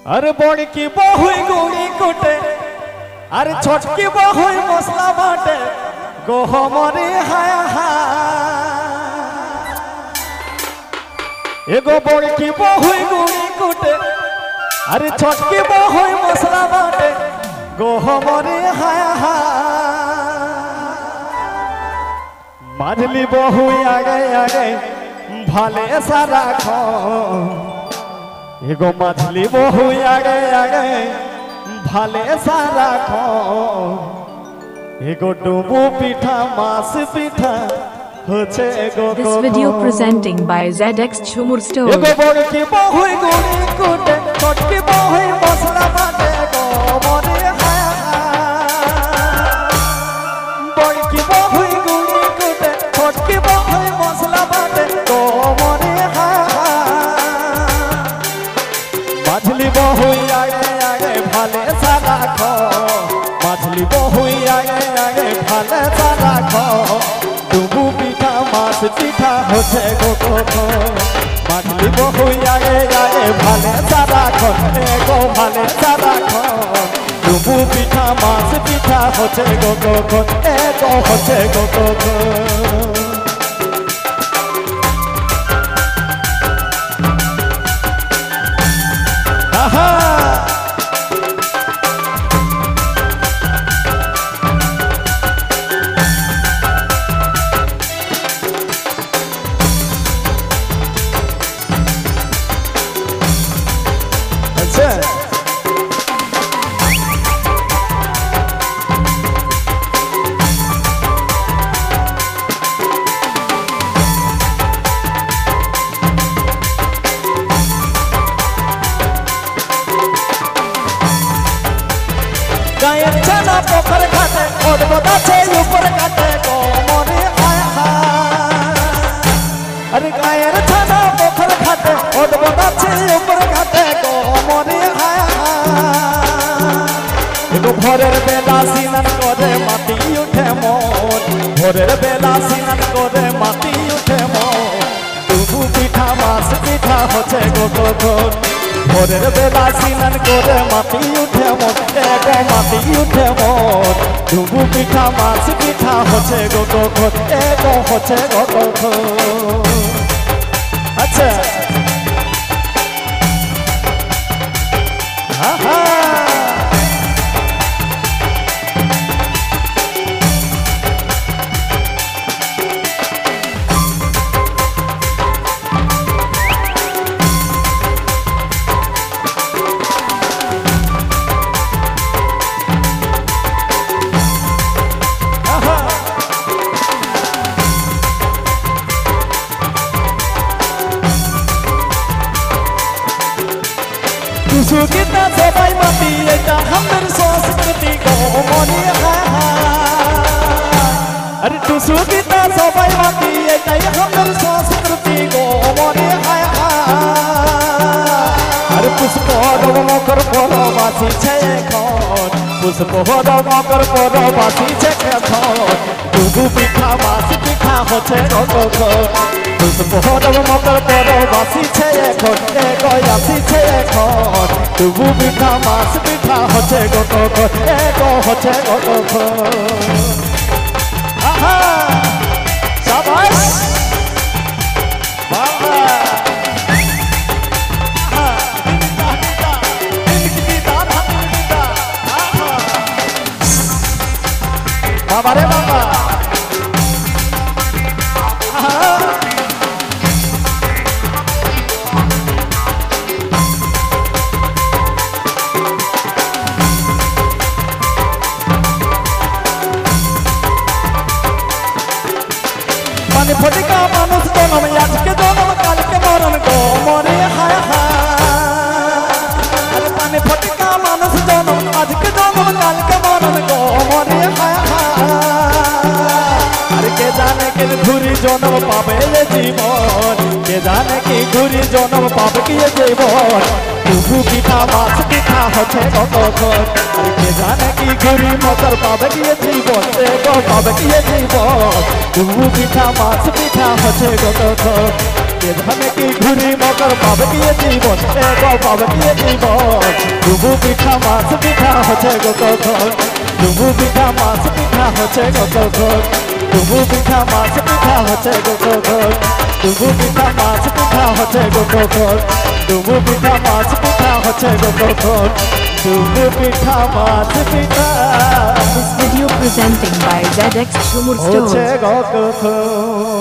अरे बड़ी की बहुई गुड़ी कुटे अरे छोटकी बहुई मसला बाटे गोहमरी हाय एगो बड़ी की बहुई गुड़ी कुटे अरे छोटकी बहुई मसला बाटे गोहमरी हाय माजली बहुई आगे आगे भाले सारा खो एगो मछली बहु आगे आगे भाले सारा खो एगो डूबू पीठा मास पीठा होचे एगो This video presenting by ZX Chumur Store. एगो बड़ की बहु गुड़ी कुटे छोटकी बहु मसला बाटे गो मोरे बड़ की बहु गुड़ी कुटे छोटकी बहु मसला बाटे गो मोरे मछली बहु आगे आगे भाले सारा खो मछली बहु आगे आगे भाले सारा खो डूबू पीठा मास पीठा होचे गो मछली बहु आगे आगे भाले सारा खो एगो भाले सारा खो डूबू पीठा मास पीठा होचे गो एगो होचे गो गायर छना पोखर घाटे ओडबोदा छे ऊपर घाटे गो मोरे अरे गायर छना पोखर घाटे ओडबोदा छे ऊपर घाटे गो मोरे एगो भोरेर बेला सिनन करे माटी उठे मोर भोरेर बेला सिनन करे माटी उठे मोर डूबू पीठा मास पीठा होचे गो भोरेर बेला सिनन करे माटी उठे मोर एगो माटी उठे मोर डूबू पीठा मास पीठा होचे गो एगो होचे गो अच्छा हाँ हाँ सुगीता सबाई माटी एटा हमर संस्कृति गो मोरे अरे तू सुगीता सबाई माटी एटा हमर संस्कृति गो मोरे अरे पुष्प मकर परवासी छे खन पुष्प मकर परवासी छे खन डूबू पीठा मास पीठा होचे गो पुष्प मकर परवासी छे खन एगो यासी छे खन डूबू पीठा मास पीठा होचे गो एगो होचे गो आहा शाबाश बाबा बाबा रे बाबा माने फटिका मानुष जन्म आज के जन्म काल के मरण गो मोरे अरे माने फटिका मानुष जन्म आज के जन्म काल के मरण गो मोरे अरे के जाने के घुरी जन्म पावे ये जीवन के जाने की घुरी जन्म पावे की ये जीवन डूबू पीठा मास पीठा होचे गो अरे के जाने की घुरी मकर पावे की ये जीवन एगो पावे की ये जीवन डूबू पीठा मास पीठा होचे गो এখানে কি ঘুরি মকর পাবে কি জীবন এগো পাবে কি জীবন ডুবু পিঠা মাছ পিঠা হচ্ছে গো কখন ডুবু পিঠা মাছ পিঠা হচ্ছে গো কখন ডুবু পিঠা মাছ পিঠা হচ্ছে গো কখন ডুবু পিঠা মাছ পিঠা হচ্ছে গো কখন ডুবু পিঠা মাছ পিঠা হচ্ছে গো কখন ডুবু পিঠা মাছ পিঠা This video presenting by ZX Chumur হচ্ছে Store. গো কখন